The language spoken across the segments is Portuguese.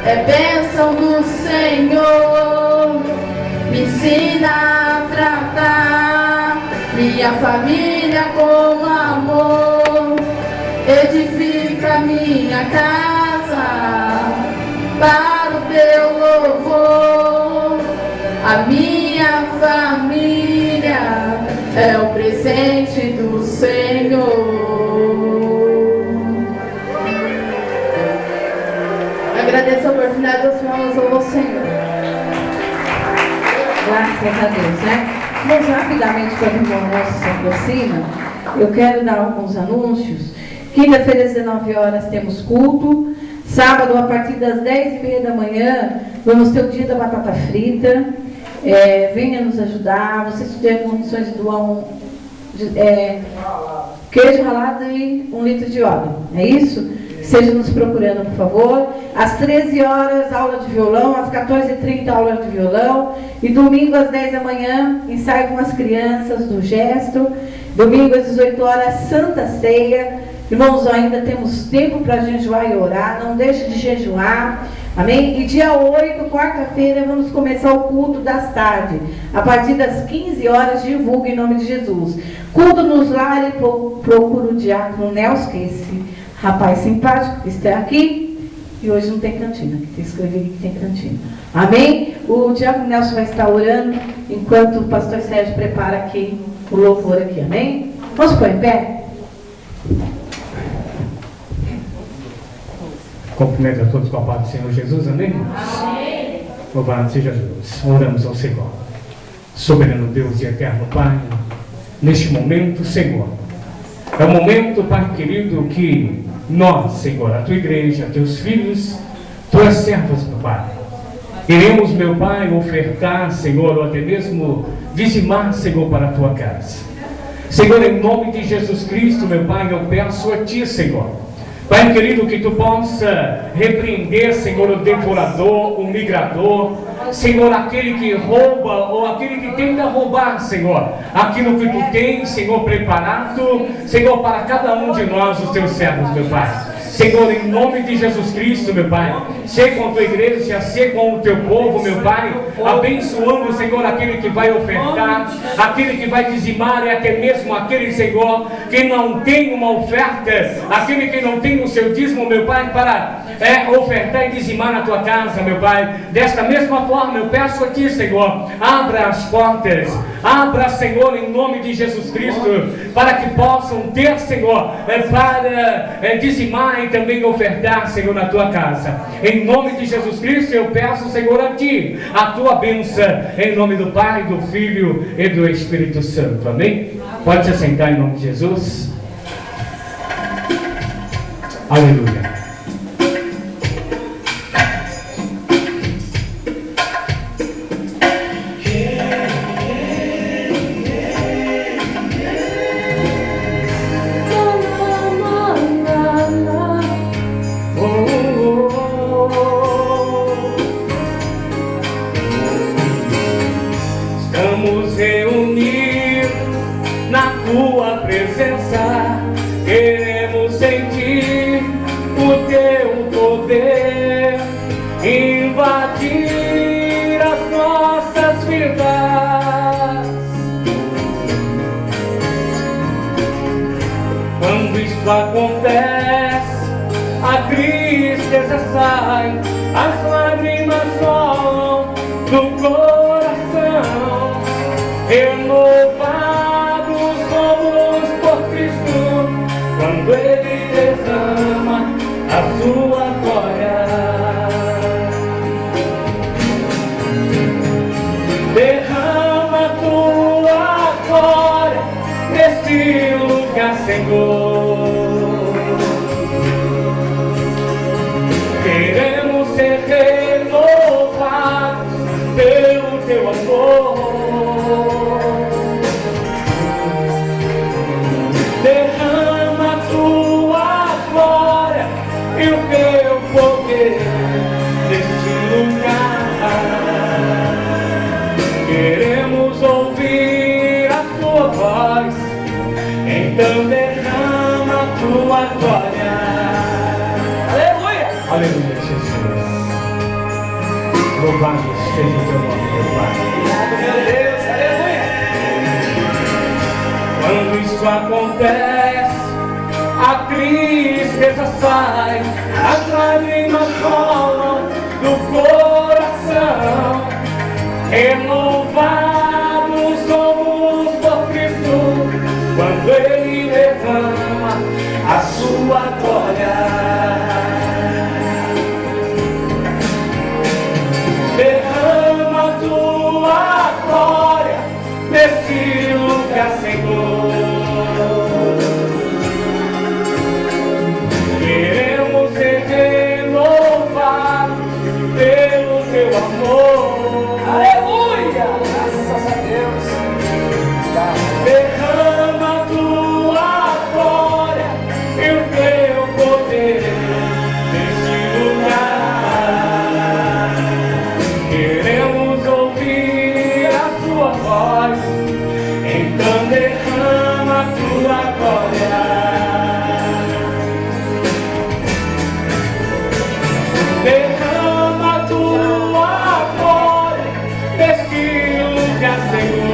é bênção do Senhor. Me ensina a tratar minha família com amor. Edifica minha casa para o teu louvor. A minha família é o presente do Senhor. Agradeço a oportunidade dos irmãos ao Senhor. Graças a Deus, né? Mas rapidamente, quando o irmão nosso se aproxima, eu quero dar alguns anúncios. Quinta-feira às 19 horas temos culto. Sábado, a partir das 10h30 da manhã, vamos ter o dia da batata frita. Venha nos ajudar. Você tiver condições de doar queijo ralado e 1 litro de óleo. É isso? Seja nos procurando, por favor. Às 13 horas, aula de violão. Às 14h30, aula de violão. E domingo, às 10 da manhã, ensaio com as crianças do gesto. Domingo, às 18 horas, Santa Ceia. Irmãos, ainda temos tempo para jejuar e orar. Não deixe de jejuar. Amém? E dia 8, quarta-feira, vamos começar o culto das tardes. A partir das 15 horas, divulgue em nome de Jesus. Culto nos lares, procura o diácono Nelson, que é esse rapaz simpático que está aqui. E hoje não tem cantina, que escrevi que tem cantina. Amém? O diácono Nelson vai estar orando, enquanto o pastor Sérgio prepara aqui o louvor aqui. Amém? Vamos pôr em pé? Cumprimento a todos com a paz do Senhor Jesus, amém? Amém. Louvado seja Deus. Oramos ao Senhor. Soberano Deus e eterno Pai, neste momento, Senhor, é o momento, Pai querido, que nós, Senhor, a tua igreja, teus filhos, tuas servas, meu Pai, iremos, meu Pai, ofertar, Senhor, ou até mesmo dizimar, Senhor, para a tua casa. Senhor, em nome de Jesus Cristo, meu Pai, eu peço a ti, Senhor, Pai querido, que tu possa repreender, Senhor, o devorador, o migrador, Senhor, aquele que rouba ou aquele que tenta roubar, Senhor, aquilo que tu tens, Senhor, preparado, Senhor, para cada um de nós, os teus servos, meu Pai. Senhor, em nome de Jesus Cristo, meu Pai, ser com a tua igreja, ser com o teu povo, meu Pai, abençoando, Senhor, aquele que vai ofertar, aquele que vai dizimar e até mesmo aquele, Senhor, que não tem uma oferta, aquele que não tem o seu dízimo, meu Pai, para ofertar e dizimar na tua casa, meu Pai. Desta mesma forma, eu peço a ti, Senhor, abra as portas, abra, Senhor, em nome de Jesus Cristo, para que possam ter, Senhor, para dizimar e também ofertar, Senhor, na tua casa. Em nome de Jesus Cristo, eu peço, Senhor, a ti, a tua bênção, em nome do Pai, do Filho e do Espírito Santo. Amém? Pode se assentar em nome de Jesus. Aleluia. Queremos sentir o teu poder invadir as nossas vidas. Quando isso acontece, a tristeza sai, as lágrimas rolam do coração. Renovados somos por Cristo, quando Ele derrama a sua glória. Derrama a tua glória neste lugar, Senhor. Queremos ser renovados pelo teu amor. Derrama a tua glória e o teu poder neste lugar. Queremos ouvir a tua voz, então derrama a tua glória. Aleluia! Aleluia, Jesus. Louvado seja o teu nome, meu Pai. Obrigado, meu Deus, aleluia. Quando isso acontece, a tristeza sai, as lágrimas rolam do coração. Renovados somos por Cristo, quando Ele derrama a sua glória. Derrama a tua glória nesse lugar, Senhor. Queremos ser renovados pelo teu amor. Aleluia, graças a Deus. Derrama a tua glória e o teu poder nesse lugar. Queremos ouvir a tua voz, então derrama a tua glória. Derrama a tua glória neste lugar, Senhor.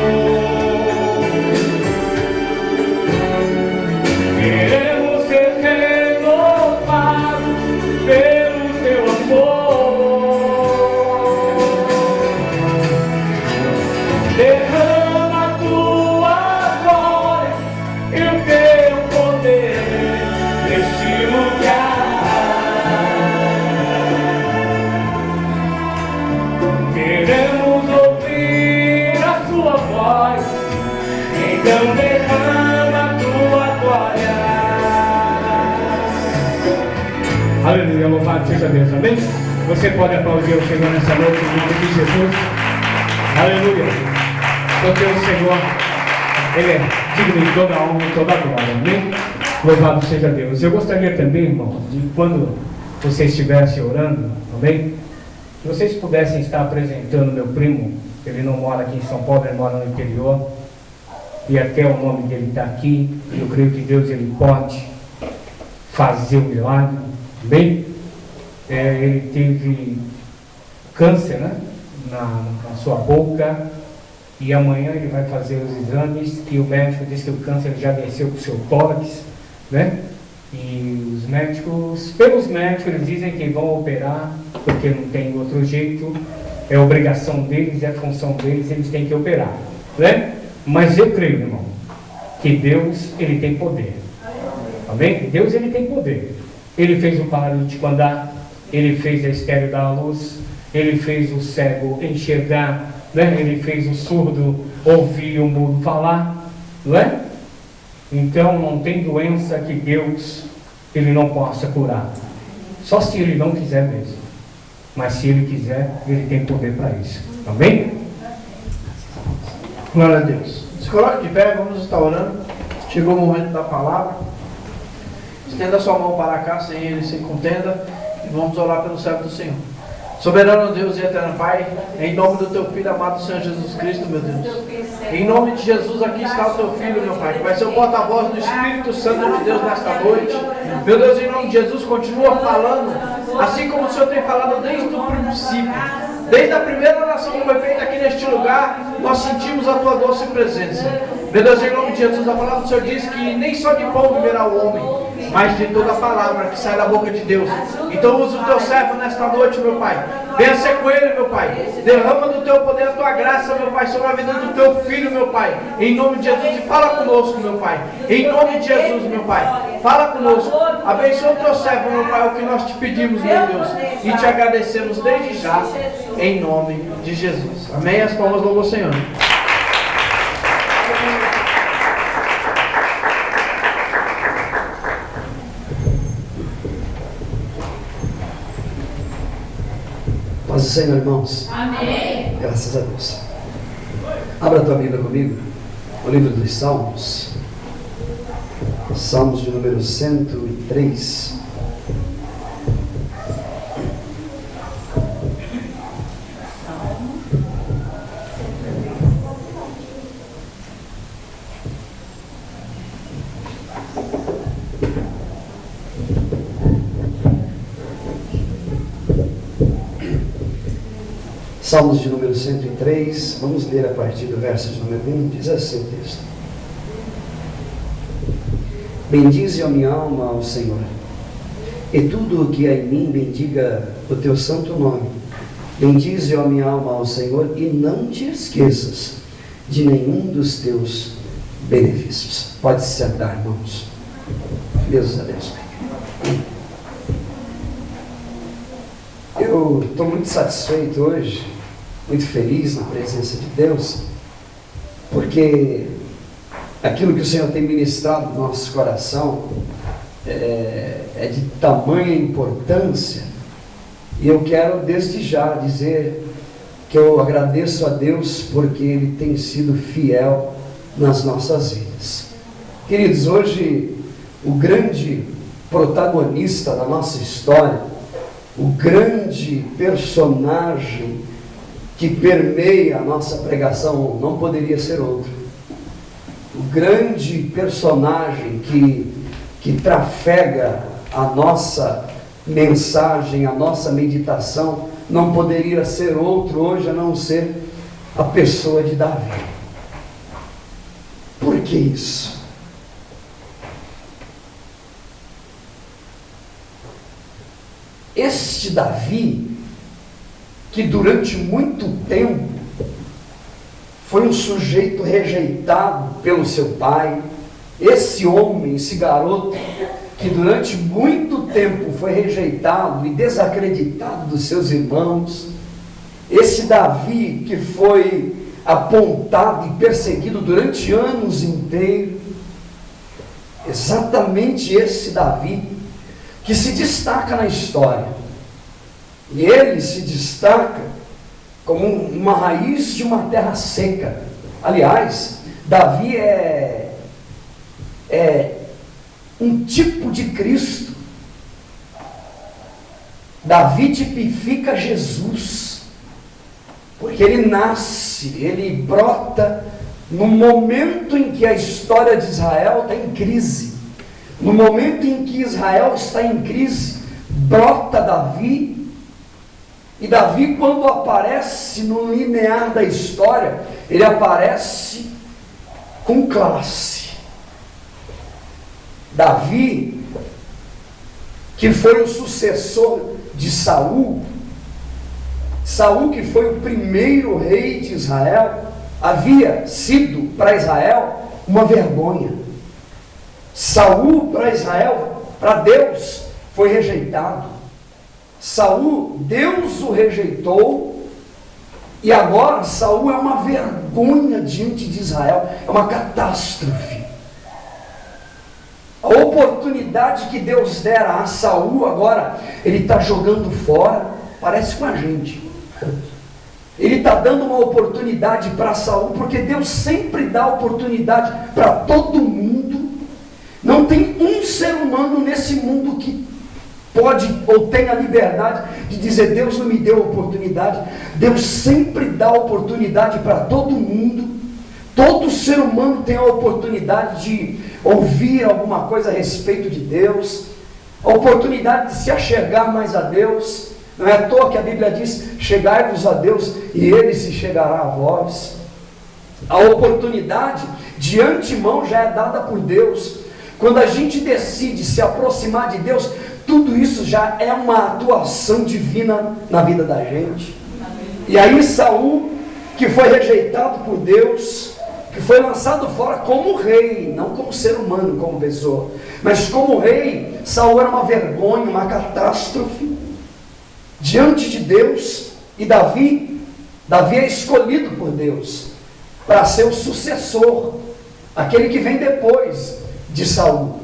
Queremos ser renovados pelo teu amor. Derrama a tua glória e o teu poder neste lugar. Queremos ouvir a sua voz, então derrama a tua glória. Aleluia, louvado seja Deus, amém? Você pode aplaudir o Senhor nessa noite, em nome de Jesus. Aleluia, porque o Senhor, Ele é digno de toda a honra e toda a glória, amém? Louvado seja Deus. Eu gostaria também, irmão, de quando você estivesse orando, amém? Se vocês pudessem estar apresentando meu primo, ele não mora aqui em São Paulo, ele mora no interior, e até o nome dele está aqui. Eu creio que Deus ele pode fazer o milagre, bem? Ele teve câncer, né? Na sua boca, e amanhã ele vai fazer os exames, que o médico disse que o câncer já desceu para o seu tórax, né? E os médicos, pelos médicos, eles dizem que vão operar, porque não tem outro jeito, é obrigação deles, é função deles, eles têm que operar, né? Mas eu creio, irmão, que Deus, Ele tem poder, amém? Deus, Ele tem poder. Ele fez o paralítico andar, Ele fez a estéril dar à luz, Ele fez o cego enxergar, né? Ele fez o surdo ouvir, o mudo falar, não é? Então não tem doença que Deus Ele não possa curar, só se Ele não quiser mesmo. Mas se Ele quiser, Ele tem poder para isso, amém? Glória a Deus. Se coloque de pé, vamos estar orando. Chegou o momento da palavra. Estenda sua mão para cá, sem ele, sem contenda, e vamos orar pelo servo do Senhor. Soberano Deus e eterno Pai, em nome do teu Filho amado Senhor Jesus Cristo, meu Deus. Em nome de Jesus, aqui está o teu Filho, meu Pai, que vai ser o porta-voz do Espírito Santo de Deus nesta noite. Meu Deus, em nome de Jesus, continua falando, assim como o Senhor tem falado desde o princípio. Desde a primeira oração que foi feita aqui neste lugar, nós sentimos a tua doce presença. Meu Deus, em nome de Jesus, a palavra do Senhor diz que nem só de pão viverá o homem, mas de toda a palavra que sai da boca de Deus. Então usa o teu servo nesta noite, meu Pai. Venha ser com ele, meu Pai. Derrama do teu poder a tua graça, meu Pai, sobre a vida do teu filho, meu Pai. Em nome de Jesus, e fala conosco, meu Pai. Em nome de Jesus, meu Pai. Fala conosco. Abençoa o teu servo, meu Pai, o que nós te pedimos, meu Deus. E te agradecemos desde já, em nome de Jesus. Amém? As palmas louvam o Senhor. Paz do Senhor, irmãos. Amém. Graças a Deus. Abra a tua Bíblia comigo, o livro dos Salmos. Salmos de número 103. Salmos de número 103, vamos ler a partir do verso de número 1, diz assim o texto. Bendize a minha alma ao Senhor, e tudo o que há em mim bendiga o teu santo nome. Bendize a minha alma ao Senhor, e não te esqueças de nenhum dos teus benefícios. Pode se sentar, irmãos. Deus abençoe. Eu estou muito satisfeito hoje, muito feliz na presença de Deus, porque aquilo que o Senhor tem ministrado no nosso coração é de tamanha importância, e eu quero desde já dizer que eu agradeço a Deus porque Ele tem sido fiel nas nossas vidas. Queridos, hoje o grande protagonista da nossa história, o grande personagem que permeia a nossa pregação não poderia ser outro. O grande personagem que trafega a nossa mensagem, a nossa meditação, não poderia ser outro hoje a não ser a pessoa de Davi. Por que isso? Este Davi, que durante muito tempo foi um sujeito rejeitado pelo seu pai, esse homem, esse garoto, que durante muito tempo foi rejeitado e desacreditado dos seus irmãos, esse Davi que foi apontado e perseguido durante anos inteiros, exatamente esse Davi que se destaca na história. E ele se destaca como uma raiz de uma terra seca. Aliás, Davi é um tipo de Cristo. Davi tipifica Jesus, porque ele nasce, ele brota no momento em que a história de Israel está em crise. No momento em que Israel está em crise, brota Davi. E Davi, quando aparece no linear da história, ele aparece com classe. Davi, que foi o sucessor de Saul, Saul, que foi o primeiro rei de Israel, havia sido para Israel uma vergonha. Saul para Israel, para Deus, foi rejeitado. Saul, Deus o rejeitou, e agora Saul é uma vergonha diante de Israel, é uma catástrofe. A oportunidade que Deus dera a Saul, agora ele está jogando fora, parece com a gente. Ele está dando uma oportunidade para Saul, porque Deus sempre dá oportunidade para todo mundo. Não tem um ser humano nesse mundo que pode ou tem a liberdade de dizer: Deus não me deu oportunidade. Deus sempre dá oportunidade para todo mundo. Todo ser humano tem a oportunidade de ouvir alguma coisa a respeito de Deus, a oportunidade de se achegar mais a Deus. Não é à toa que a Bíblia diz: chegai-vos a Deus e Ele se chegará a vós. A oportunidade de antemão já é dada por Deus. Quando a gente decide se aproximar de Deus, tudo isso já é uma atuação divina na vida da gente. E aí Saul, que foi rejeitado por Deus, que foi lançado fora como rei, não como ser humano, como pessoa, mas como rei, Saul era uma vergonha, uma catástrofe diante de Deus. E Davi é escolhido por Deus para ser o sucessor, aquele que vem depois de Saul.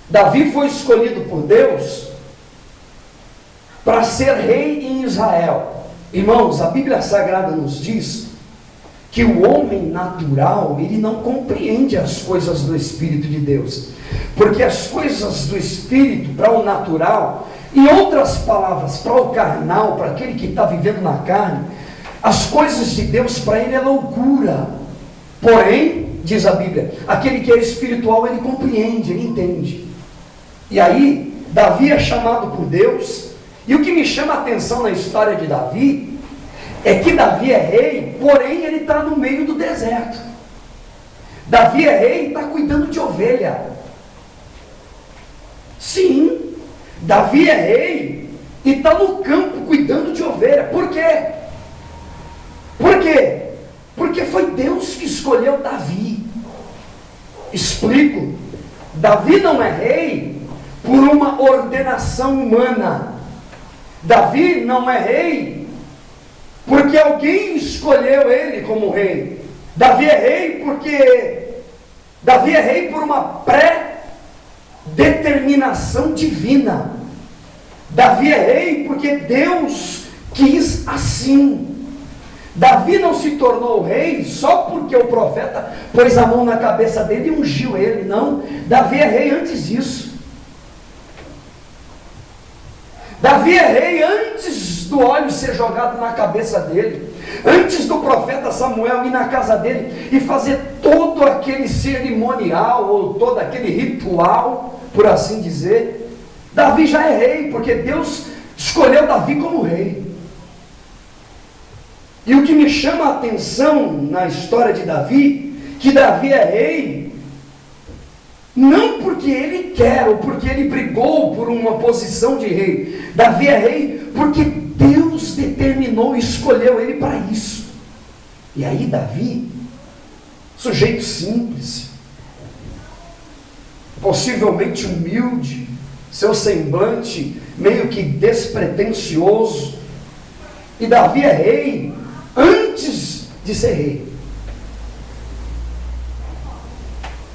Davi foi escolhido por Deus para ser rei em Israel. Irmãos, a Bíblia Sagrada nos diz que o homem natural, ele não compreende as coisas do Espírito de Deus, porque as coisas do Espírito para o natural, em outras palavras, para o carnal, para aquele que está vivendo na carne, as coisas de Deus para ele é loucura. Porém, diz a Bíblia, aquele que é espiritual, ele compreende, ele entende. E aí, Davi é chamado por Deus, e o que me chama a atenção na história de Davi é que Davi é rei, porém ele está no meio do deserto. Davi é rei e está cuidando de ovelha. Sim, Davi é rei e está no campo cuidando de ovelha. Por quê? Por quê? Porque foi Deus que escolheu Davi. Explico. Davi não é rei por uma ordenação humana. Davi não é rei porque alguém escolheu ele como rei. Davi é rei por uma pré-determinação divina. Davi é rei porque Deus quis assim. Davi não se tornou rei só porque o profeta pôs a mão na cabeça dele e ungiu ele. Não, Davi é rei antes disso. Davi é rei antes do óleo ser jogado na cabeça dele, antes do profeta Samuel ir na casa dele e fazer todo aquele cerimonial, ou todo aquele ritual, por assim dizer. Davi já é rei, porque Deus escolheu Davi como rei. E o que me chama a atenção na história de Davi, que Davi é rei, não porque ele quer, ou porque ele brigou por uma posição de rei. Davi é rei porque Deus determinou e escolheu ele para isso. E aí Davi, sujeito simples, possivelmente humilde, seu semblante meio que despretensioso, e Davi é rei antes de ser rei.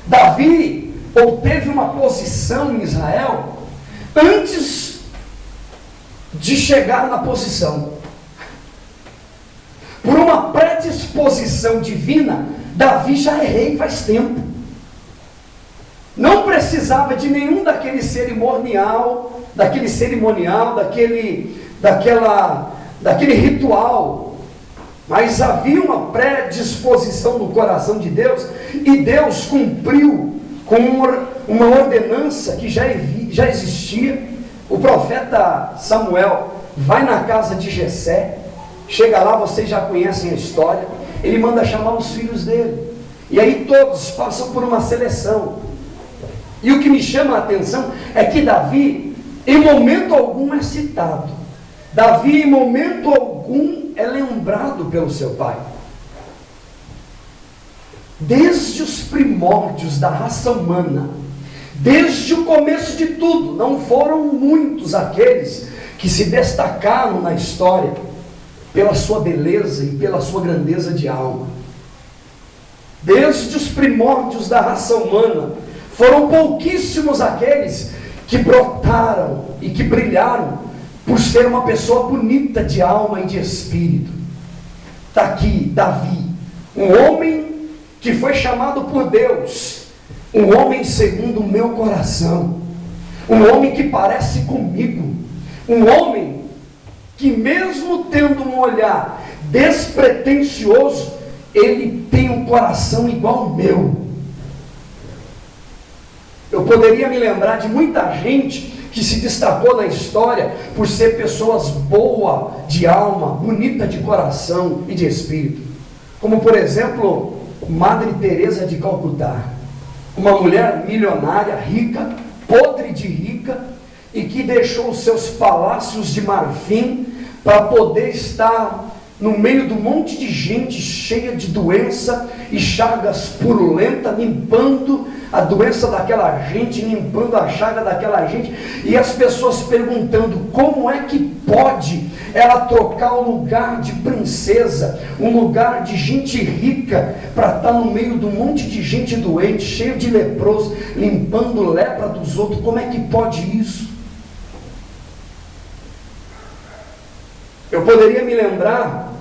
Davi obteve uma posição em Israel antes de chegar na posição. Por uma predisposição divina, Davi já é rei faz tempo. Não precisava de nenhum daquele cerimonial, daquele ritual. Mas havia uma predisposição no coração de Deus, e Deus cumpriu com uma ordenança que já existia. O profeta Samuel vai na casa de Jessé, chega lá, vocês já conhecem a história, ele manda chamar os filhos dele, e aí todos passam por uma seleção. E o que me chama a atenção é que Davi, em momento algum, é citado. Davi, em momento algum, é lembrado pelo seu pai. Desde os primórdios da raça humana, desde o começo de tudo, não foram muitos aqueles que se destacaram na história pela sua beleza e pela sua grandeza de alma. Desde os primórdios da raça humana, foram pouquíssimos aqueles que brotaram e que brilharam por ser uma pessoa bonita de alma e de espírito. Está aqui Davi, um homem que foi chamado por Deus, um homem segundo o meu coração, um homem que parece comigo, um homem que, mesmo tendo um olhar despretensioso, ele tem um coração igual ao meu. Eu poderia me lembrar de muita gente que se destacou na história por ser pessoas boas de alma, bonita de coração e de espírito, como por exemplo Madre Teresa de Calcutá, uma mulher milionária, rica, podre de rica, e que deixou os seus palácios de marfim para poder estar no meio de um monte de gente cheia de doença e chagas purulentas, limpando a doença daquela gente, limpando a chaga daquela gente, e as pessoas perguntando como é que pode ela trocar o lugar de princesa, um lugar de gente rica, para estar no meio de um monte de gente doente, cheio de leproso, limpando lepra dos outros. Como é que pode isso? Eu poderia me lembrar,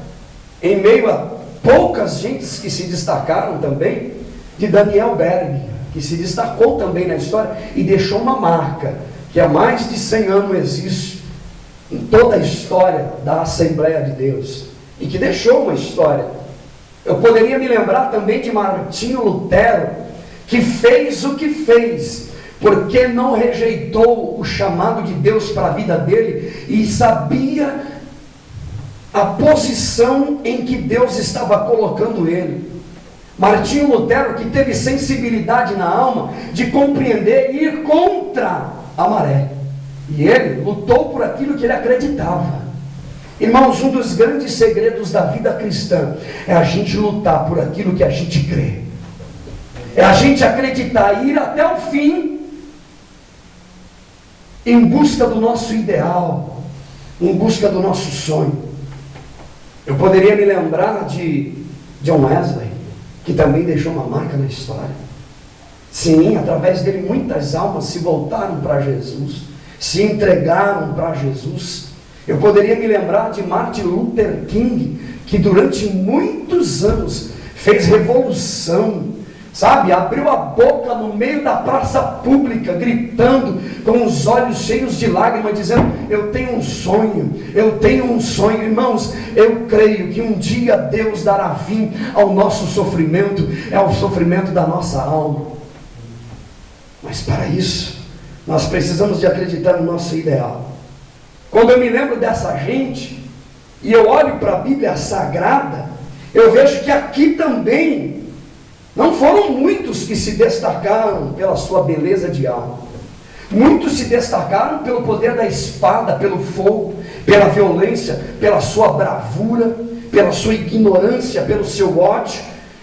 em meio a poucas gentes que se destacaram também, de Daniel Berg, que se destacou também na história e deixou uma marca, que há mais de 100 anos existe em toda a história da Assembleia de Deus, e que deixou uma história. Eu poderia me lembrar também de Martinho Lutero, que fez o que fez, porque não rejeitou o chamado de Deus para a vida dele, e sabia a posição em que Deus estava colocando ele. Martinho Lutero, que teve sensibilidade na alma de compreender e ir contra a maré. E ele lutou por aquilo que ele acreditava. Irmãos, um dos grandes segredos da vida cristã é a gente lutar por aquilo que a gente crê. É a gente acreditar e ir até o fim em busca do nosso ideal, em busca do nosso sonho. Eu poderia me lembrar de John Wesley, que também deixou uma marca na história. Sim, através dele muitas almas se voltaram para Jesus, se entregaram para Jesus. Eu poderia me lembrar de Martin Luther King, que durante muitos anos fez revolução, sabe? Abriu a boca no meio da praça pública, gritando, com os olhos cheios de lágrimas, dizendo: eu tenho um sonho, eu tenho um sonho. Irmãos, eu creio que um dia Deus dará fim ao nosso sofrimento, é o sofrimento da nossa alma. Mas para isso, nós precisamos de acreditar no nosso ideal. Quando eu me lembro dessa gente, e eu olho para a Bíblia Sagrada, eu vejo que aqui também não foram muitos que se destacaram pela sua beleza de alma. Muitos se destacaram pelo poder da espada, pelo fogo, pela violência, pela sua bravura, pela sua ignorância, pelo seu ódio,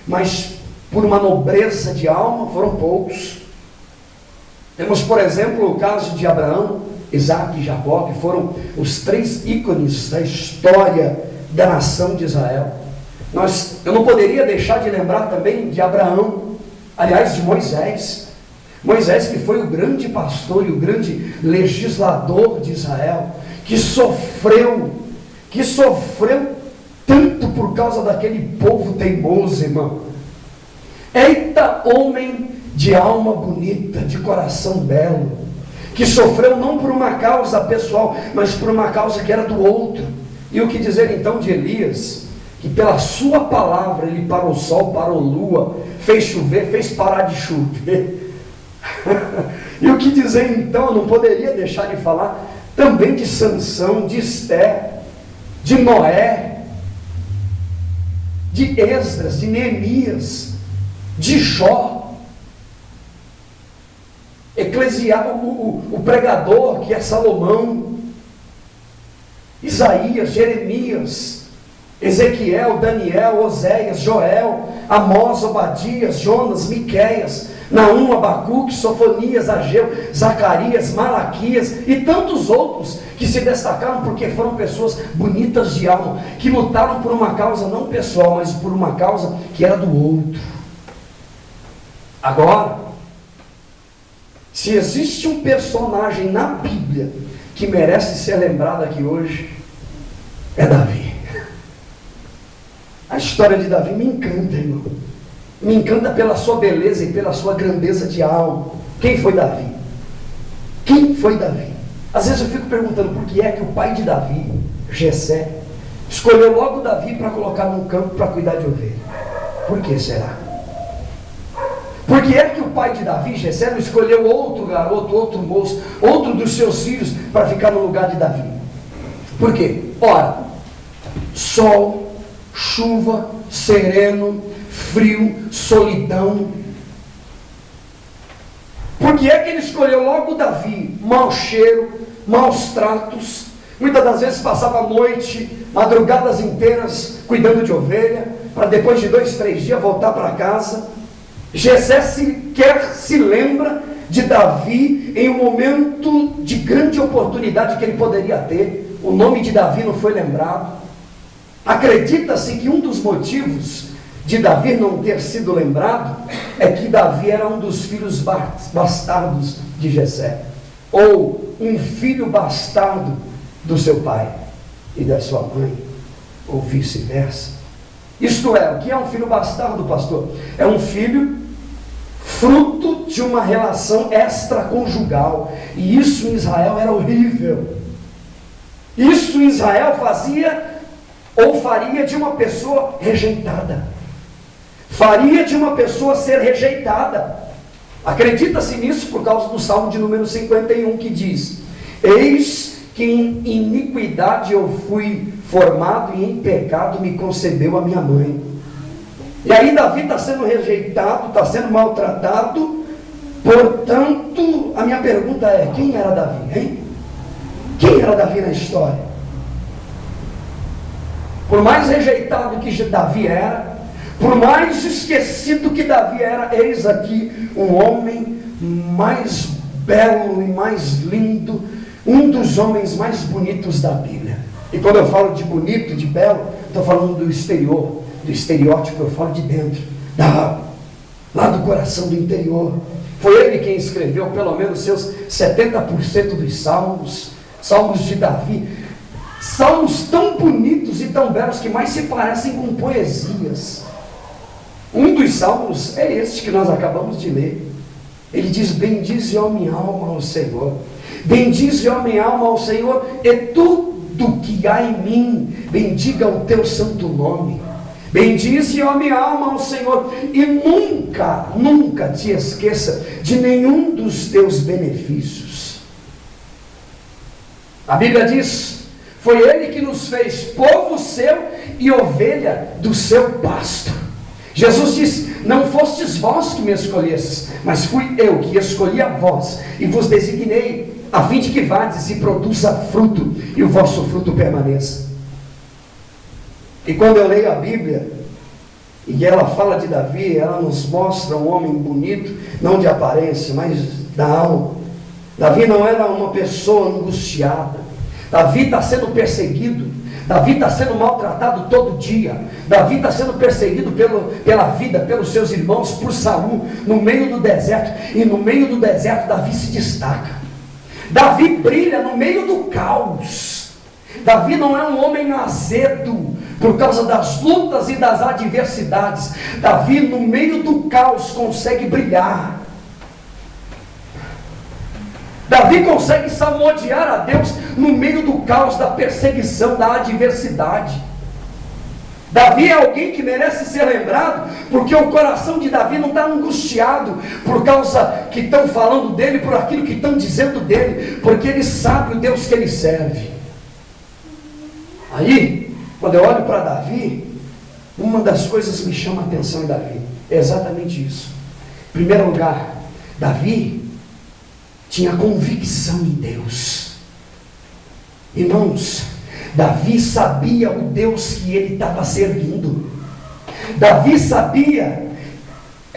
mas por uma nobreza de alma foram poucos. Temos, por exemplo, o caso de Abraão, Isaac e Jacó, que foram os 3 ícones da história da nação de Israel. Eu não poderia deixar de lembrar também de Abraão, aliás, de Moisés. Moisés, que foi o grande pastor e o grande legislador de Israel, que sofreu tanto por causa daquele povo teimoso, irmão. Eita, homem de alma bonita, de coração belo, que sofreu não por uma causa pessoal, mas por uma causa que era do outro. E o que dizer então de Elias, que pela sua palavra ele parou o sol, parou a lua, fez chover, fez parar de chover. E o que dizer então, eu não poderia deixar de falar também de Sansão, de Esther, de Noé, de Esdras, de Neemias, de Jó, o pregador que é Salomão, Isaías, Jeremias, Ezequiel, Daniel, Oséias, Joel, Amós, Obadias, Jonas, Miqueias, Naum, Abacuque, Sofonias, Ageu, Zacarias, Malaquias e tantos outros que se destacaram porque foram pessoas bonitas de alma, que lutaram por uma causa não pessoal, mas por uma causa que era do outro. Agora, se existe um personagem na Bíblia que merece ser lembrado aqui hoje, é Davi. A história de Davi me encanta, irmão. Me encanta pela sua beleza e pela sua grandeza de alma. Quem foi Davi? Quem foi Davi? Às vezes eu fico perguntando por que é que o pai de Davi, Jessé, escolheu logo Davi para colocar num campo para cuidar de ovelha. Por que será? Por que é que o pai de Davi, Jessé, não escolheu outro garoto, outro moço, outro dos seus filhos para ficar no lugar de Davi? Por quê? Ora, sol, chuva, sereno, frio, solidão. Por que é que ele escolheu logo Davi? Mau cheiro, maus tratos, muitas das vezes passava a noite, madrugadas inteiras, cuidando de ovelha, para depois de 2, 3 dias voltar para casa. Jessé sequer se lembra de Davi em um momento de grande oportunidade que ele poderia ter. O nome de Davi não foi lembrado. Acredita-se que um dos motivos de Davi não ter sido lembrado é que Davi era um dos filhos bastardos de Jessé, ou um filho bastardo do seu pai e da sua mãe, ou vice-versa. Isto é, o que é um filho bastardo, pastor? É um filho fruto de uma relação extraconjugal, e isso em Israel era horrível. Isso em Israel fazia ou faria de uma pessoa rejeitada, faria de uma pessoa ser rejeitada. Acredita-se nisso por causa do Salmo de número 51, que diz: eis que em iniquidade eu fui formado e em pecado me concebeu a minha mãe. E aí Davi está sendo rejeitado, está sendo maltratado. Portanto, a minha pergunta é: quem era Davi, hein? Quem era Davi na história? Por mais rejeitado que Davi era, por mais esquecido que Davi era, eis aqui um homem mais belo e mais lindo, um dos homens mais bonitos da Bíblia. E quando eu falo de bonito, de belo, estou falando do exterior, do estereótipo, eu falo de dentro, lá do coração, do interior. Foi ele quem escreveu pelo menos seus 70% dos salmos, salmos de Davi, salmos tão bonitos e tão belos que mais se parecem com poesias. Um dos salmos é este que nós acabamos de ler. Ele diz: bendize, ó minha alma, ao Senhor. Bendize, ó minha alma, ao Senhor, e tudo que há em mim, bendiga o teu santo nome. Bendize, ó minha alma, ao Senhor, e nunca, nunca te esqueça de nenhum dos teus benefícios. A Bíblia diz: foi Ele que nos fez povo seu e ovelha do seu pasto. Jesus disse: não fostes vós que me escolhestes, mas fui eu que escolhi a vós e vos designei, a fim de que vades e produza fruto, e o vosso fruto permaneça. E quando eu leio a Bíblia, e ela fala de Davi, ela nos mostra um homem bonito, não de aparência, mas da alma. Davi não era uma pessoa angustiada. Davi está sendo perseguido, Davi está sendo maltratado todo dia, Davi está sendo perseguido pela vida, pelos seus irmãos, por Saul, no meio do deserto. E no meio do deserto Davi se destaca. Davi brilha no meio do caos. Davi não é um homem azedo por causa das lutas e das adversidades. Davi, no meio do caos, consegue brilhar. Davi consegue salmodiar a Deus no meio do caos, da perseguição, da adversidade. Davi é alguém que merece ser lembrado, porque o coração de Davi não está angustiado por causa que estão falando dele, por aquilo que estão dizendo dele, porque ele sabe o Deus que ele serve. Aí, quando eu olho para Davi, uma das coisas que me chama a atenção em Davi é exatamente isso. Em primeiro lugar, Davi tinha convicção em Deus. Irmãos, Davi sabia o Deus que ele estava servindo. Davi sabia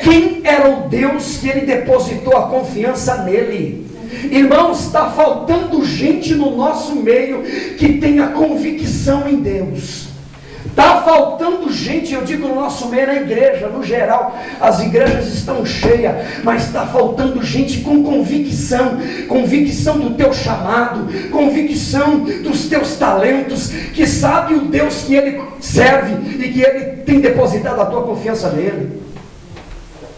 quem era o Deus que ele depositou a confiança nele. Irmãos, está faltando gente no nosso meio que tenha convicção em Deus. Está faltando gente, eu digo no nosso meio, na igreja, no geral, as igrejas estão cheias, mas está faltando gente com convicção do teu chamado, convicção dos teus talentos, que sabe o Deus que ele serve e que ele tem depositado a tua confiança nele.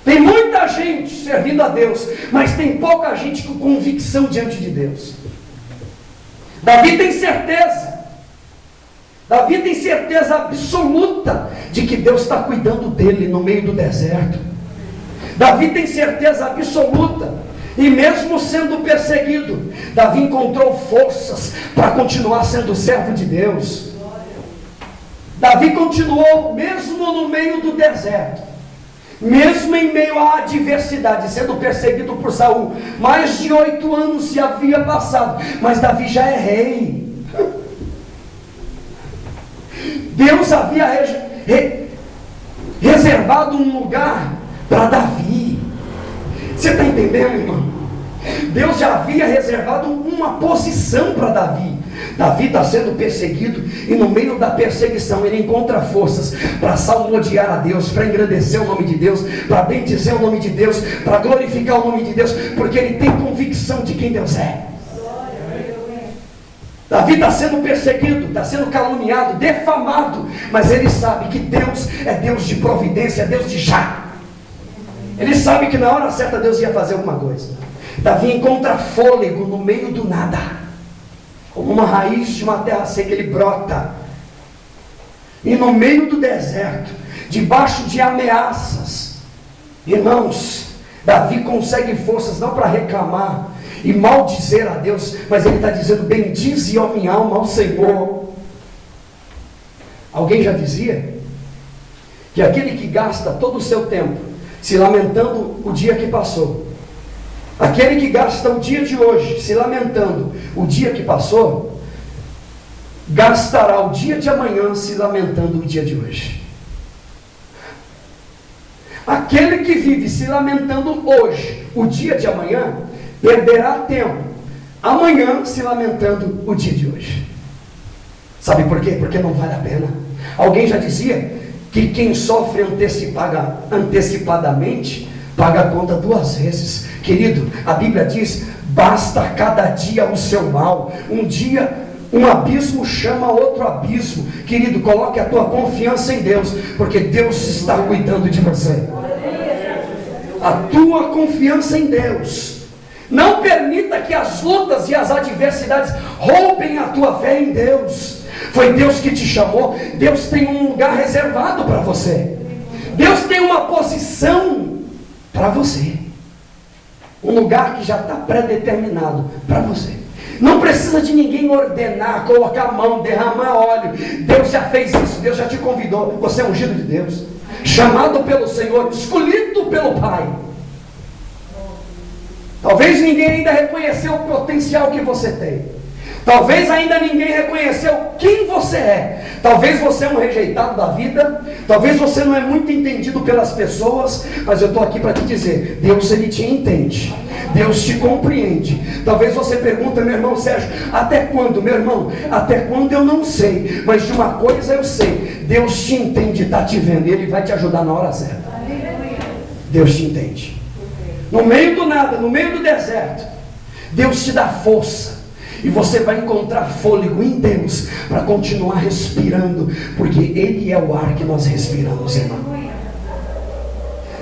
Tem muita gente servindo a Deus, mas tem pouca gente com convicção diante de Deus. Davi tem certeza absoluta de que Deus está cuidando dele no meio do deserto. Davi tem certeza absoluta, e mesmo sendo perseguido, Davi encontrou forças para continuar sendo servo de Deus. Davi continuou mesmo no meio do deserto, mesmo em meio à adversidade, sendo perseguido por Saul. Mais de 8 anos se havia passado, mas Davi já é rei. Deus havia reservado um lugar para Davi. Você está entendendo, irmão? Deus já havia reservado uma posição para Davi. Davi está sendo perseguido, e no meio da perseguição ele encontra forças para salmodiar a Deus, para engrandecer o nome de Deus, para bendizer o nome de Deus, para glorificar o nome de Deus, porque ele tem convicção de quem Deus é. Davi está sendo perseguido, está sendo caluniado, defamado, mas ele sabe que Deus é Deus de providência, é Deus de já. Ele sabe que na hora certa Deus ia fazer alguma coisa. Davi encontra fôlego no meio do nada, como uma raiz de uma terra seca. Ele brota, e no meio do deserto, debaixo de ameaças, irmãos, Davi consegue forças não para reclamar, e maldizer a Deus, mas ele está dizendo: bendize, ó minha alma, ao Senhor. Alguém já dizia que aquele que gasta todo o seu tempo se lamentando o dia que passou, aquele que gasta o dia de hoje se lamentando o dia que passou, gastará o dia de amanhã se lamentando o dia de hoje. Aquele que vive se lamentando hoje o dia de amanhã, perderá tempo amanhã se lamentando o dia de hoje. Sabe por quê? Porque não vale a pena. Alguém já dizia que quem sofre antecipadamente paga a conta 2 vezes. Querido, a Bíblia diz: basta cada dia o seu mal. Um dia um abismo chama outro abismo. Querido, coloque a tua confiança em Deus, porque Deus está cuidando de você. A tua confiança em Deus. Não permita que as lutas e as adversidades roubem a tua fé em Deus. Foi Deus que te chamou. Deus tem um lugar reservado para você. Deus tem uma posição para você. Um lugar que já está predeterminado para você. Não precisa de ninguém ordenar, colocar a mão, derramar óleo. Deus já fez isso, Deus já te convidou. Você é ungido de Deus, chamado pelo Senhor, escolhido pelo Pai. Talvez ninguém ainda reconheceu o potencial que você tem. Talvez ainda ninguém reconheceu quem você é. Talvez você é um rejeitado da vida. Talvez você não é muito entendido pelas pessoas. Mas eu estou aqui para te dizer: Deus, Ele te entende. Deus te compreende. Talvez você pergunte: meu irmão Sérgio, até quando? Meu irmão, até quando eu não sei. Mas de uma coisa eu sei: Deus te entende, está te vendo. E Ele vai te ajudar na hora certa. Deus te entende. No meio do nada, no meio do deserto, Deus te dá força. E você vai encontrar fôlego em Deus para continuar respirando, porque Ele é o ar que nós respiramos, irmão.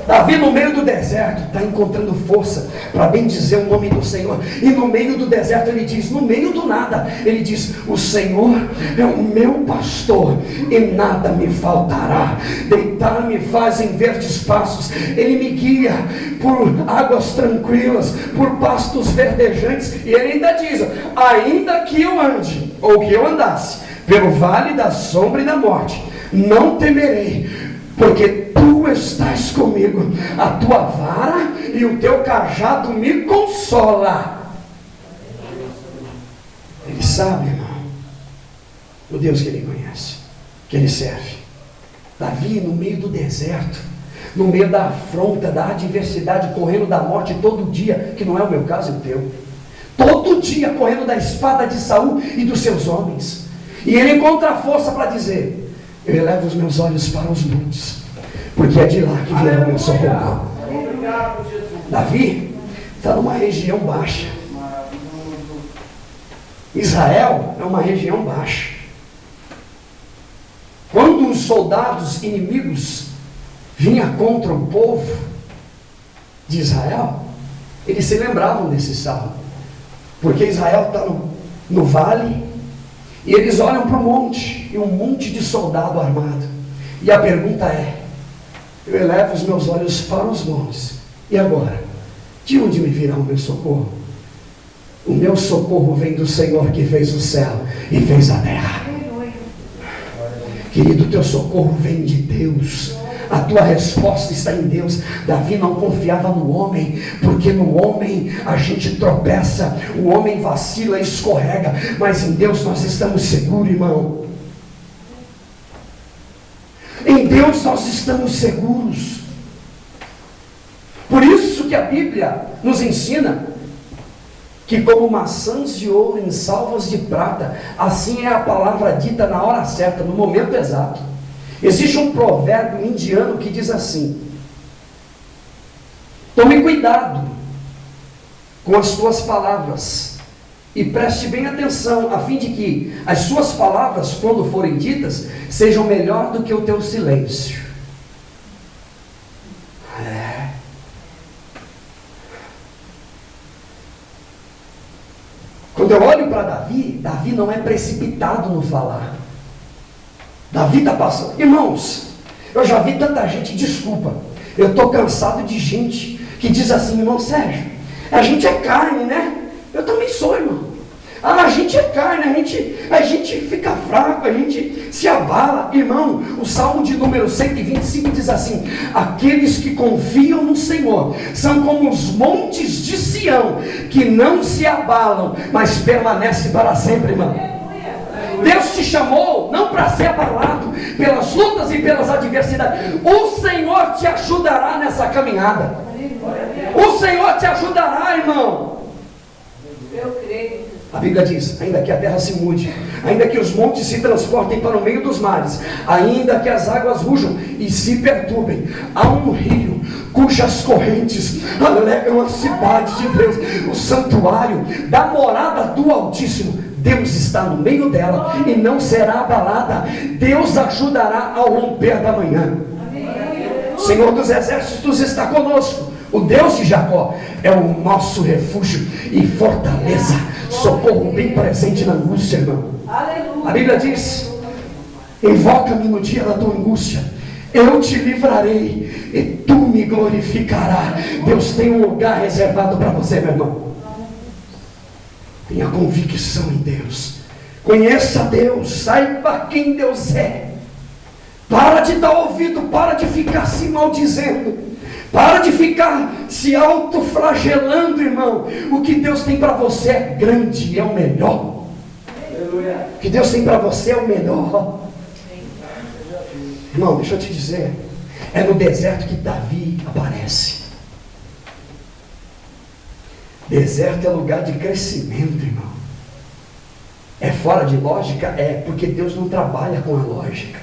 Davi, no meio do deserto, está encontrando força para bendizer o nome do Senhor. E no meio do deserto ele diz, no meio do nada, ele diz: o Senhor é o meu pastor e nada me faltará. Deitar-me faz em verdes pastos. Ele me guia por águas tranquilas, por pastos verdejantes. E ele ainda diz: ainda que eu ande, ou que eu andasse pelo vale da sombra e da morte, não temerei, porque Tu estás comigo. A Tua vara e o Teu cajado me consola. Ele sabe, irmão, o Deus que ele conhece, que ele serve. Davi, no meio do deserto, no meio da afronta, da adversidade, correndo da morte todo dia, que não é o meu caso e o teu, todo dia correndo da espada de Saul e dos seus homens. E ele encontra a força para dizer: eu elevo os meus olhos para os montes, porque é de lá que virá o meu socorro. Davi está numa região baixa. Israel é uma região baixa. Quando os soldados inimigos vinham contra o povo de Israel, eles se lembravam desse salmo, porque Israel está no vale, e eles olham para o monte, e um monte de soldado armado. E a pergunta é: eu elevo os meus olhos para os montes, e agora? De onde me virá o meu socorro? O meu socorro vem do Senhor que fez o céu e fez a terra. Querido, teu socorro vem de Deus. A tua resposta está em Deus. Davi não confiava no homem, porque no homem a gente tropeça, o homem vacila, escorrega, mas em Deus nós estamos seguros, irmão. Em Deus nós estamos seguros. Por isso que a Bíblia nos ensina que como maçãs de ouro em salvas de prata, assim é a palavra dita na hora certa, no momento exato. Existe um provérbio indiano que diz assim: tome cuidado com as tuas palavras e preste bem atenção, a fim de que as suas palavras, quando forem ditas, sejam melhor do que o teu silêncio. Quando eu olho para Davi, Davi não é precipitado no falar. Davi está passando. Irmãos, eu já vi tanta gente, desculpa, eu estou cansado de gente que diz assim: irmão Sérgio, a gente é carne, né? Eu também sou, irmão. A gente é carne, a gente fica fraco, a gente se abala. Irmão, o Salmo de número 125 diz assim: aqueles que confiam no Senhor são como os montes de Sião, que não se abalam, mas permanecem para sempre, irmão. Deus te chamou não para ser abalado pelas lutas e pelas adversidades. O Senhor te ajudará nessa caminhada. O Senhor te ajudará, irmão. Eu creio. A Bíblia diz: ainda que a terra se mude, ainda que os montes se transportem para o meio dos mares, ainda que as águas rujam e se perturbem, há um rio cujas correntes alegam a cidade de Deus, o santuário da morada do Altíssimo. Deus está no meio dela e não será abalada. Deus ajudará ao romper da manhã. O Senhor dos exércitos está conosco. O Deus de Jacó é o nosso refúgio e fortaleza, socorro bem presente na angústia, irmão. A Bíblia diz: invoca-me no dia da tua angústia, eu te livrarei e tu me glorificarás. Deus tem um lugar reservado para você, meu irmão. Tenha convicção em Deus, conheça Deus, saiba quem Deus é. Para de dar ouvido, para de ficar se maldizendo, para de ficar se autoflagelando, irmão. O que Deus tem para você é grande, é o melhor. O que Deus tem para você é o melhor. Irmão, deixa eu te dizer, é no deserto que Davi aparece. Deserto é lugar de crescimento, irmão. É fora de lógica? É, porque Deus não trabalha com a lógica.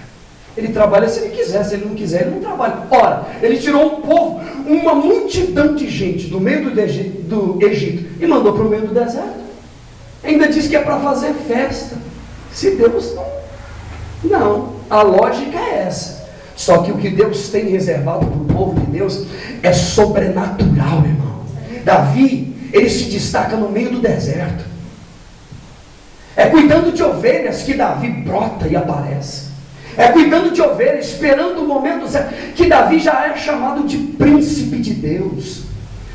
Ele trabalha se ele quiser, se ele não quiser, ele não trabalha. Ora, ele tirou um povo, uma multidão de gente do meio do Egito e mandou para o meio do deserto. Ainda diz que é para fazer festa. Se Deus não, a lógica é essa. Só que o que Deus tem reservado para o povo de Deus é sobrenatural, irmão. Davi, ele se destaca no meio do deserto. É cuidando de ovelhas que Davi brota e aparece. É cuidando de ovelhas, esperando o momento certo, que Davi já é chamado de príncipe de Deus.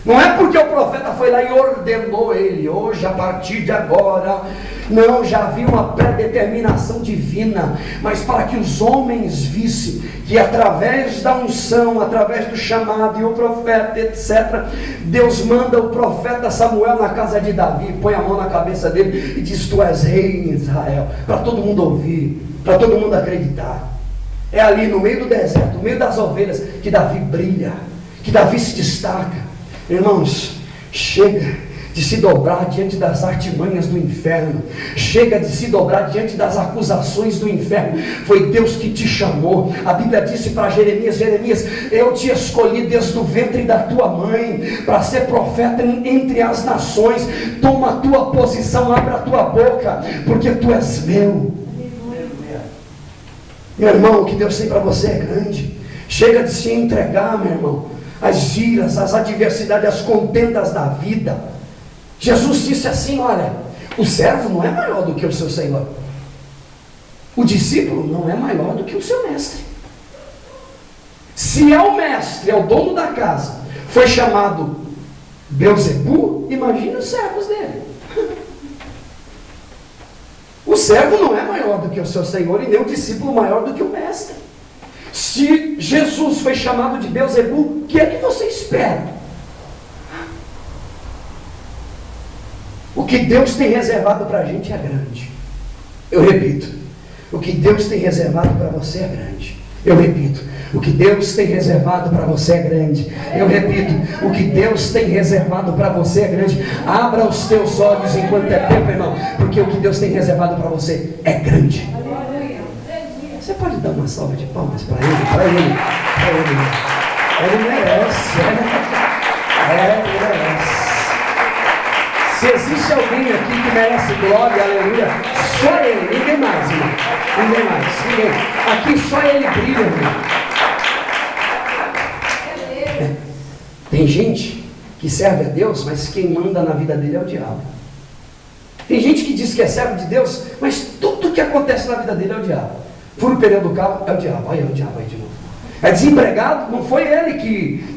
Não é porque o profeta foi lá e ordenou ele, hoje, a partir de agora. Não, já havia uma predeterminação divina, mas para que os homens vissem que através da unção, através do chamado e o profeta, etc., Deus manda o profeta Samuel na casa de Davi, põe a mão na cabeça dele e diz: tu és rei em Israel, para todo mundo ouvir, para todo mundo acreditar. É ali no meio do deserto, no meio das ovelhas, que Davi brilha, que Davi se destaca. Irmãos, chega de se dobrar diante das artimanhas do inferno, chega de se dobrar diante das acusações do inferno. Foi Deus que te chamou. A Bíblia disse para Jeremias: Jeremias, eu te escolhi desde o ventre da tua mãe para ser profeta entre as nações. Toma a tua posição, abre a tua boca, porque tu és meu. Meu irmão, o que Deus tem para você é grande. Chega de se entregar, meu irmão, às iras, às adversidades, às contendas da vida. Jesus disse assim: olha, o servo não é maior do que o seu Senhor. O discípulo não é maior do que o seu mestre. Se é o mestre, é o dono da casa, foi chamado Beelzebu, imagina os servos dele. O servo não é maior do que o seu Senhor, e nem o discípulo maior do que o mestre. Se Jesus foi chamado de Beelzebu, o que é que você espera? O que Deus tem reservado para a gente é grande. Eu repito, o que Deus tem reservado para você é grande. Eu repito, o que Deus tem reservado para você é grande. Eu repito, o que Deus tem reservado para você é grande. Abra os teus olhos enquanto é tempo, irmão, porque o que Deus tem reservado para você é grande. Você pode dar uma salva de palmas para ele, para ele, para ele. Ele merece, ele merece. Se existe alguém aqui que merece glória, aleluia, só ele, ninguém mais, irmão. Ninguém mais, ninguém. Aqui só ele brilha, irmão. Tem gente que serve a Deus, mas quem manda na vida dele é o diabo. Tem gente que diz que é servo de Deus, mas tudo que acontece na vida dele é o diabo. Fura o pneu do carro, é o diabo. Olha o diabo aí de novo. É desempregado, não foi ele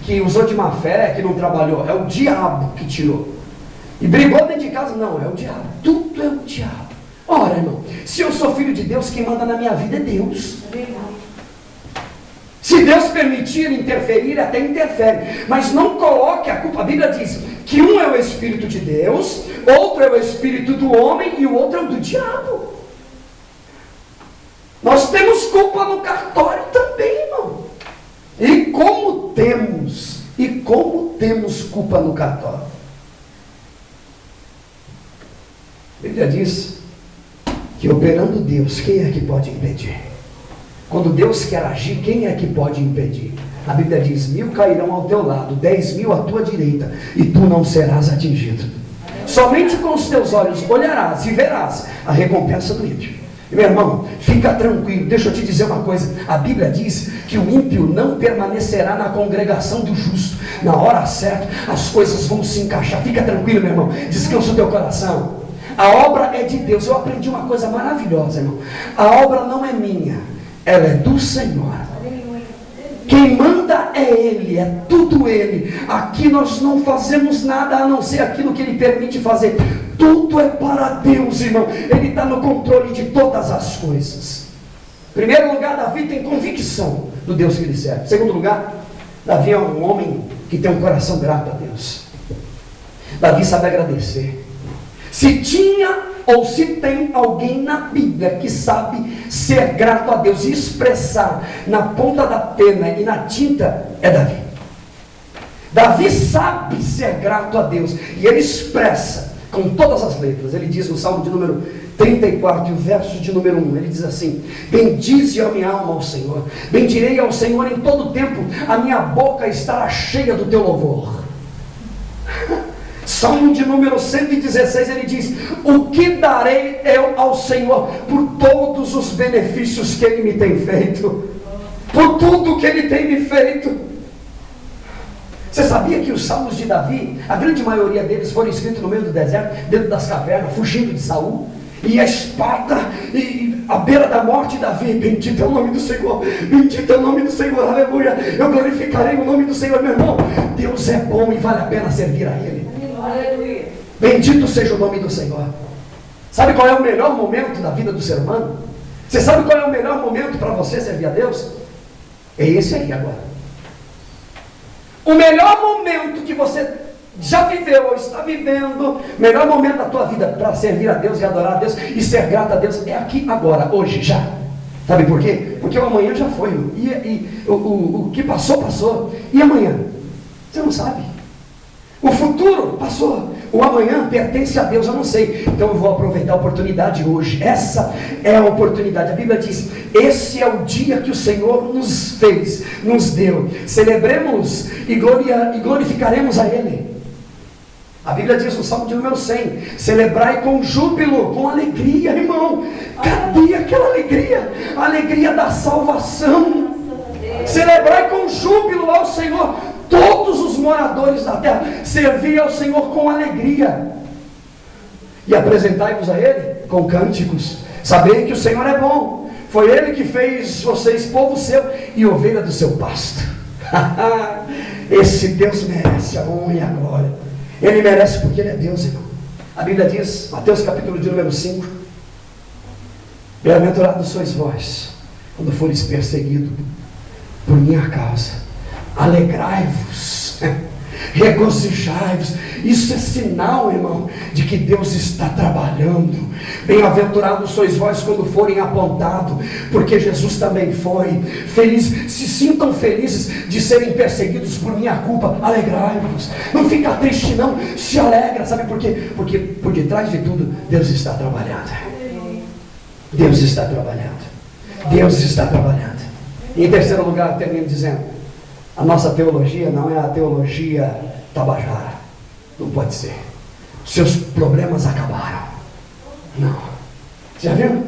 que usou de má fé, que não trabalhou, é o diabo que tirou. E brigou dentro de casa? Não, é o diabo. Tudo é o diabo. Ora, irmão, se eu sou filho de Deus, quem manda na minha vida é Deus. Se Deus permitir interferir, até interfere. Mas não coloque a culpa. A Bíblia diz que um é o Espírito de Deus, outro é o Espírito do homem e o outro é o do diabo. Nós temos culpa no cartório também, irmão. E como temos culpa no cartório? A Bíblia diz que operando Deus, quem é que pode impedir? Quando Deus quer agir, quem é que pode impedir? A Bíblia diz: 1000 cairão ao teu lado, 10.000 à tua direita, e tu não serás atingido. Somente com os teus olhos olharás e verás a recompensa do ímpio. Meu irmão, fica tranquilo, deixa eu te dizer uma coisa. A Bíblia diz que o ímpio não permanecerá na congregação do justo. Na hora certa, as coisas vão se encaixar. Fica tranquilo, meu irmão, descansa o teu coração. A obra é de Deus. Eu aprendi uma coisa maravilhosa, irmão. A obra não é minha, ela é do Senhor. Quem manda é Ele, é tudo Ele. Aqui nós não fazemos nada a não ser aquilo que Ele permite fazer. Tudo é para Deus, irmão. Ele está no controle de todas as coisas. Em primeiro lugar, Davi tem convicção do Deus que ele serve. Em segundo lugar, Davi é um homem que tem um coração grato a Deus. Davi sabe agradecer. Se tinha ou se tem alguém na Bíblia que sabe ser grato a Deus e expressar na ponta da pena e na tinta, é Davi. Davi sabe ser grato a Deus e ele expressa com todas as letras. Ele diz no Salmo de número 34, o verso de número 1, ele diz assim: bendize a minha alma ao Senhor, bendirei ao Senhor em todo tempo, a minha boca estará cheia do teu louvor. Salmo de número 116, ele diz: o que darei eu ao Senhor por todos os benefícios que Ele me tem feito, por tudo que Ele tem me feito. Você sabia que os salmos de Davi, a grande maioria deles foram escritos no meio do deserto, dentro das cavernas, fugindo de Saul? E a espada, e a beira da morte, Davi: bendito é o nome do Senhor, bendito é o nome do Senhor, aleluia, eu glorificarei o nome do Senhor. Meu irmão, Deus é bom e vale a pena servir a Ele. Aleluia. Bendito seja o nome do Senhor. Sabe qual é o melhor momento da vida do ser humano? Você sabe qual é o melhor momento para você servir a Deus? É esse aí agora. O melhor momento que você já viveu ou está vivendo, melhor momento da tua vida para servir a Deus e adorar a Deus e ser grato a Deus, é aqui agora, hoje, já. Sabe por quê? Porque o amanhã já foi, o que passou, passou. E amanhã? Você não sabe. O futuro passou, o amanhã pertence a Deus, eu não sei. Então eu vou aproveitar a oportunidade hoje. Essa é a oportunidade. A Bíblia diz: esse é o dia que o Senhor nos fez, nos deu. Celebremos e glorificaremos a Ele. A Bíblia diz no Salmo de número 100: celebrai com júbilo, com alegria, irmão. Cadê aquela alegria? A alegria da salvação. Celebrai com júbilo ao Senhor todos os moradores da terra, servir ao Senhor com alegria e apresentai-vos a Ele com cânticos. Sabei que o Senhor é bom, foi Ele que fez vocês povo seu e ovelha do seu pasto. Esse Deus merece a honra e a glória. Ele merece porque Ele é Deus, irmão. A Bíblia diz, Mateus capítulo de número 5: bem-aventurados sois vós quando fores perseguidos por minha causa, alegrai-vos, regozijai-vos. Isso é sinal, irmão, de que Deus está trabalhando. Bem-aventurados sois vós quando forem apontados, porque Jesus também foi feliz. Se sintam felizes de serem perseguidos por minha culpa, alegrai-vos. Não fica triste não, se alegra. Sabe por quê? Porque por detrás de tudo Deus está trabalhando. Deus está trabalhando. Deus está trabalhando. E em terceiro lugar, termino dizendo: a nossa teologia não é a teologia tabajara. Não pode ser. Seus problemas acabaram. Não. Já viu?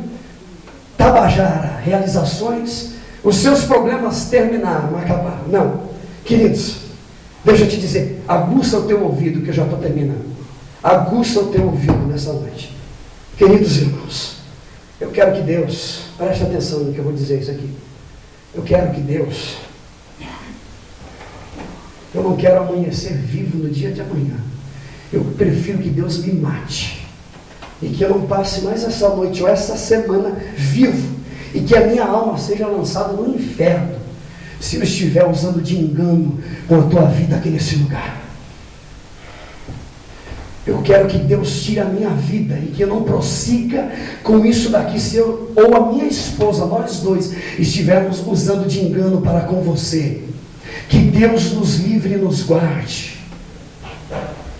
Tabajara, realizações, os seus problemas terminaram, acabaram. Não. Queridos, deixa eu te dizer, aguça o teu ouvido, que eu já estou terminando. Aguça o teu ouvido nessa noite. Queridos irmãos, eu quero que Deus, preste atenção no que eu vou dizer isso aqui. Eu quero que Deus, eu não quero amanhecer vivo no dia de amanhã. Eu prefiro que Deus me mate. E que eu não passe mais essa noite ou essa semana vivo. E que a minha alma seja lançada no inferno, se eu estiver usando de engano com a tua vida aqui nesse lugar. Eu quero que Deus tire a minha vida e que eu não prossiga com isso daqui, se eu ou a minha esposa, nós dois, estivermos usando de engano para com você. Que Deus nos livre e nos guarde.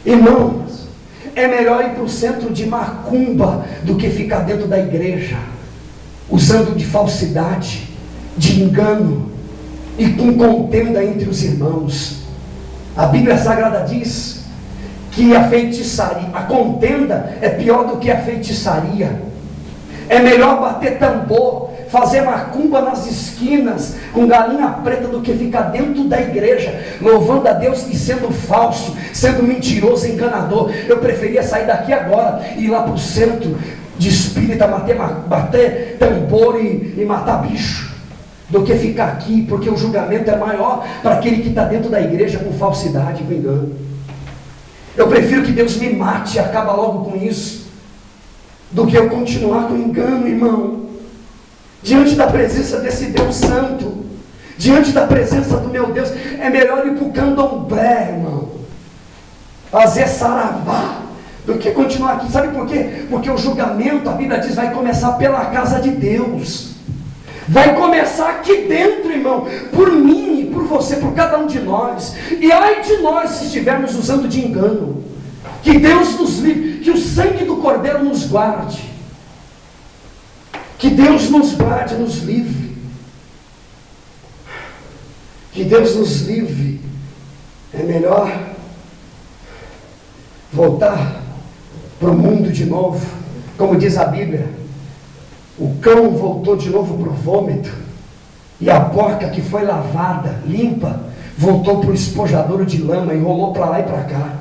Irmãos, é melhor ir para o centro de macumba do que ficar dentro da igreja, usando de falsidade, de engano e com contenda entre os irmãos. A Bíblia Sagrada diz que a feitiçaria, a contenda é pior do que a feitiçaria. É melhor bater tambor, fazer macumba nas esquinas com galinha preta do que ficar dentro da igreja louvando a Deus e sendo falso, sendo mentiroso, enganador. Eu preferia sair daqui agora e ir lá para o centro de espírita, bater tambor e matar bicho, do que ficar aqui, porque o julgamento é maior para aquele que está dentro da igreja com falsidade, com engano. Eu prefiro que Deus me mate e acaba logo com isso, do que eu continuar com engano, irmão. Diante da presença desse Deus Santo, diante da presença do meu Deus, é melhor ir para o candomblé, irmão, fazer saravá, do que continuar aqui. Sabe por quê? Porque o julgamento, a Bíblia diz, vai começar pela casa de Deus. Vai começar aqui dentro, irmão, por mim e por você, por cada um de nós. E ai de nós se estivermos usando de engano. Que Deus nos livre, que o sangue do Cordeiro nos guarde. Que Deus nos guarde, nos livre. Que Deus nos livre. É melhor voltar para o mundo de novo, como diz a Bíblia. O cão voltou de novo para o vômito, e a porca que foi lavada, limpa, voltou para o espojadouro de lama e rolou para lá e para cá.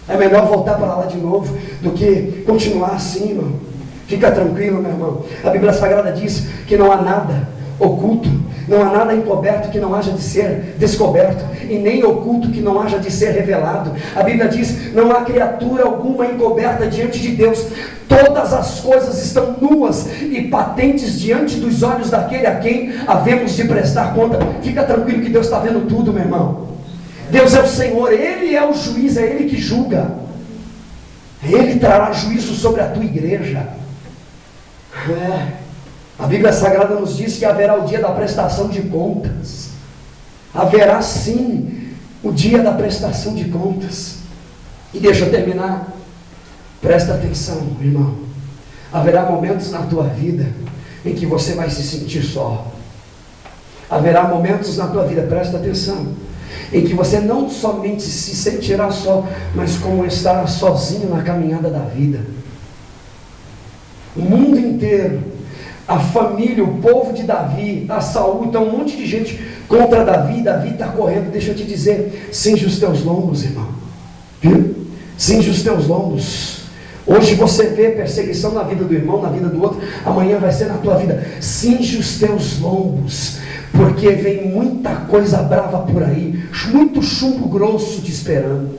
É melhor voltar para lá de novo do que continuar assim, irmão. Fica tranquilo, meu irmão. A Bíblia Sagrada diz que não há nada oculto, não há nada encoberto que não haja de ser descoberto, e nem oculto que não haja de ser revelado. A Bíblia diz, não há criatura alguma encoberta diante de Deus. Todas as coisas estão nuas e patentes diante dos olhos daquele a quem havemos de prestar conta. Fica tranquilo que Deus está vendo tudo, meu irmão. Deus é o Senhor, Ele é o juiz, é Ele que julga. Ele trará juízo sobre a tua igreja. A Bíblia Sagrada nos diz que haverá o dia da prestação de contas. Haverá sim o dia da prestação de contas. E deixa eu terminar. Presta atenção, irmão. Haverá momentos na tua vida em que você vai se sentir só. Haverá momentos na tua vida, presta atenção, em que você não somente se sentirá só, mas como estará sozinho na caminhada da vida. O mundo inteiro, a família, o povo de Davi, a Saul, então um monte de gente contra Davi. Davi está correndo. Deixa eu te dizer, cinge os teus lombos, irmão. Viu? Cinge os teus lombos. Hoje você vê perseguição na vida do irmão, na vida do outro, amanhã vai ser na tua vida. Cinge os teus lombos, porque vem muita coisa brava por aí, muito chumbo grosso te esperando.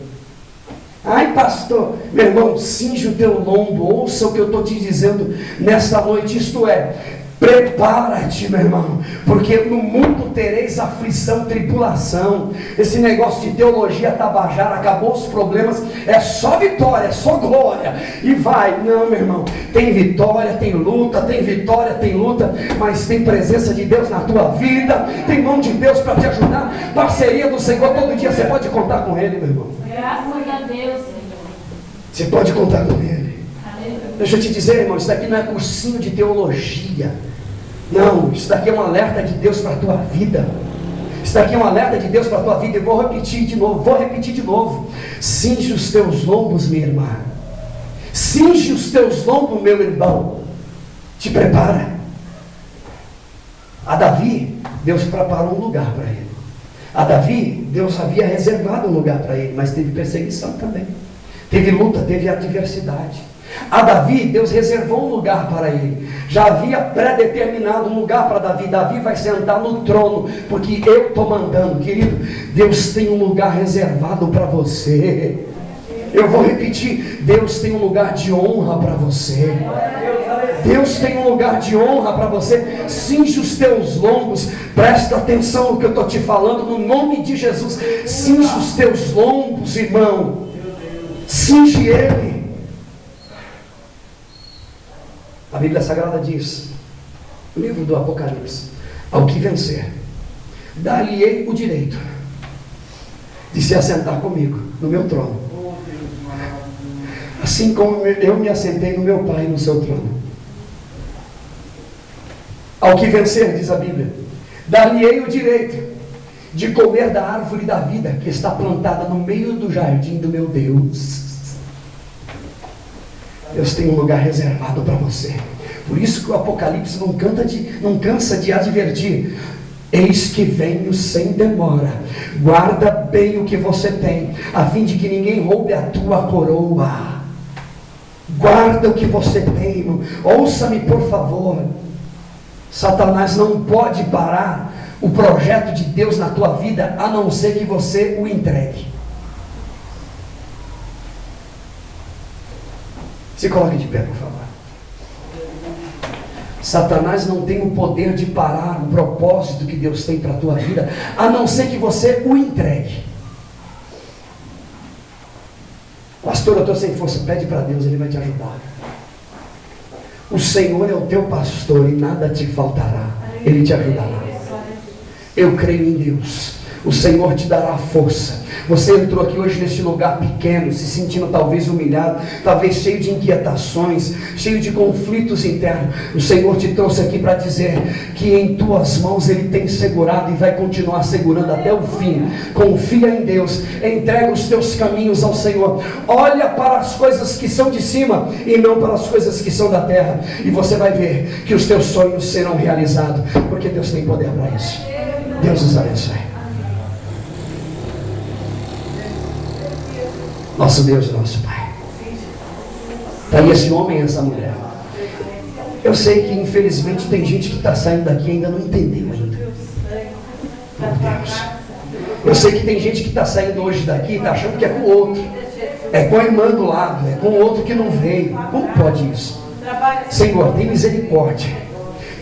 Ai pastor, meu irmão, cinge o teu lombo, ouça o que eu estou te dizendo nessa noite, isto é, prepara-te, meu irmão, porque no mundo tereis aflição, tribulação. Esse negócio de teologia tabajara, acabou os problemas, é só vitória, é só glória, e vai. Não, meu irmão, tem vitória, tem luta, tem vitória, tem luta, mas tem presença de Deus na tua vida, tem mão de Deus para te ajudar, parceria do Senhor, todo dia você pode contar com Ele, meu irmão. Graças a Deus, Senhor. Você pode contar com Ele. Aleluia. Deixa eu te dizer, irmão, isso daqui não é cursinho de teologia. Não, isso daqui é um alerta de Deus para a tua vida. Isso daqui é um alerta de Deus para a tua vida. Eu vou repetir de novo, Cinge os teus lombos, minha irmã. Cinge os teus lombos, meu irmão. Te prepara. A Davi, Deus preparou um lugar para ele. A Davi, Deus havia reservado um lugar para ele, mas teve perseguição também. Teve luta, teve adversidade. A Davi, Deus reservou um lugar para ele. Já havia pré-determinado um lugar para Davi. Davi vai sentar no trono, porque eu estou mandando, querido. Deus tem um lugar reservado para você. Eu vou repetir: Deus tem um lugar de honra para você. Deus tem um lugar de honra para você. Cinge os teus lombos. Presta atenção no que eu estou te falando, no nome de Jesus. Cinge os teus lombos, irmão. Cinge ele. A Bíblia Sagrada diz, no livro do Apocalipse: ao que vencer, dar-lhe-ei o direito de se assentar comigo no meu trono, assim como eu me assentei no meu Pai no seu trono. Ao que vencer, diz a Bíblia, dar-lhe-ei o direito de comer da árvore da vida que está plantada no meio do jardim do meu Deus. Deus tem um lugar reservado para você. Por isso que o Apocalipse não cansa de advertir: eis que venho sem demora. Guarda bem o que você tem, a fim de que ninguém roube a tua coroa. Guarda o que você tem, irmão. Ouça-me, por favor. Satanás não pode parar o projeto de Deus na tua vida, a não ser que você o entregue. Se coloque de pé, por favor. Satanás não tem o poder de parar o propósito que Deus tem para a tua vida, a não ser que você o entregue. Pastor, eu estou sem força. Pede para Deus, Ele vai te ajudar. O Senhor é o teu pastor e nada te faltará. Ele te ajudará. Eu creio em Deus. O Senhor te dará força. Você entrou aqui hoje neste lugar pequeno, se sentindo talvez humilhado, talvez cheio de inquietações, cheio de conflitos internos. O Senhor te trouxe aqui para dizer que em tuas mãos Ele tem segurado e vai continuar segurando até o fim. Confia em Deus, entrega os teus caminhos ao Senhor, olha para as coisas que são de cima e não para as coisas que são da terra, e você vai ver que os teus sonhos serão realizados, porque Deus tem poder para isso. Deus os abençoe. Nosso Deus e nosso Pai. Está aí esse homem e essa mulher. Eu sei que infelizmente tem gente que está saindo daqui e ainda não entendeu ainda. Meu Deus. Eu sei que tem gente que está saindo hoje daqui e está achando que é com o outro. É com a irmã do lado, é com o outro que não veio. Como pode isso? Senhor, tem misericórdia.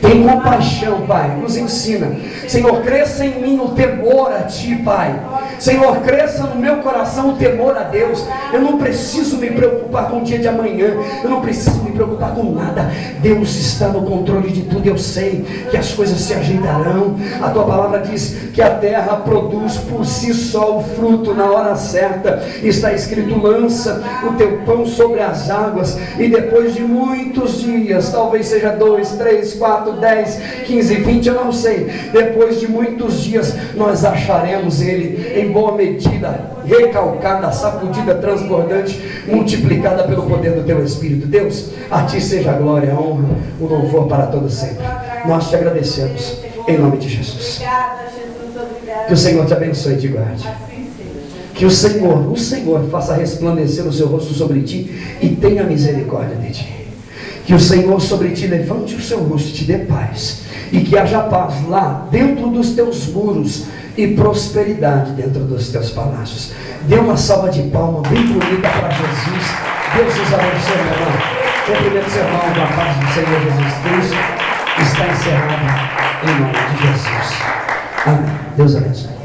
Tem compaixão, Pai, nos ensina. Senhor, cresça em mim o temor a Ti, Pai. Senhor, cresça no meu coração o temor a Deus. Eu não preciso me preocupar com o dia de amanhã. Eu não preciso me preocupar com nada. Deus está no controle de tudo. Eu sei que as coisas se ajeitarão. A Tua palavra diz que a terra produz por si só o fruto na hora certa. Está escrito: lança o teu pão sobre as águas, e depois de muitos dias, talvez seja 2, 3, 4, 10, 15, 20, eu não sei, depois de muitos dias nós acharemos ele em boa medida, recalcada, sacudida, transbordante, multiplicada pelo poder do teu Espírito. Deus, a Ti seja a glória, a honra, o louvor para todos sempre. Nós te agradecemos em nome de Jesus. Que o Senhor te abençoe e te guarde. Que o Senhor faça resplandecer o seu rosto sobre ti e tenha misericórdia de ti. Que o Senhor sobre ti levante o seu rosto e te dê paz. E que haja paz lá dentro dos teus muros e prosperidade dentro dos teus palácios. Dê uma salva de palmas bem bonita para Jesus. Deus os abençoe, meu irmão. Cumprimento seu irmão com a paz do Senhor Jesus Cristo. Está encerrado em nome de Jesus. Amém. Deus abençoe.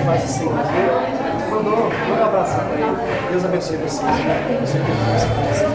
Faz assim, mandou um abraço para ele. Deus abençoe vocês.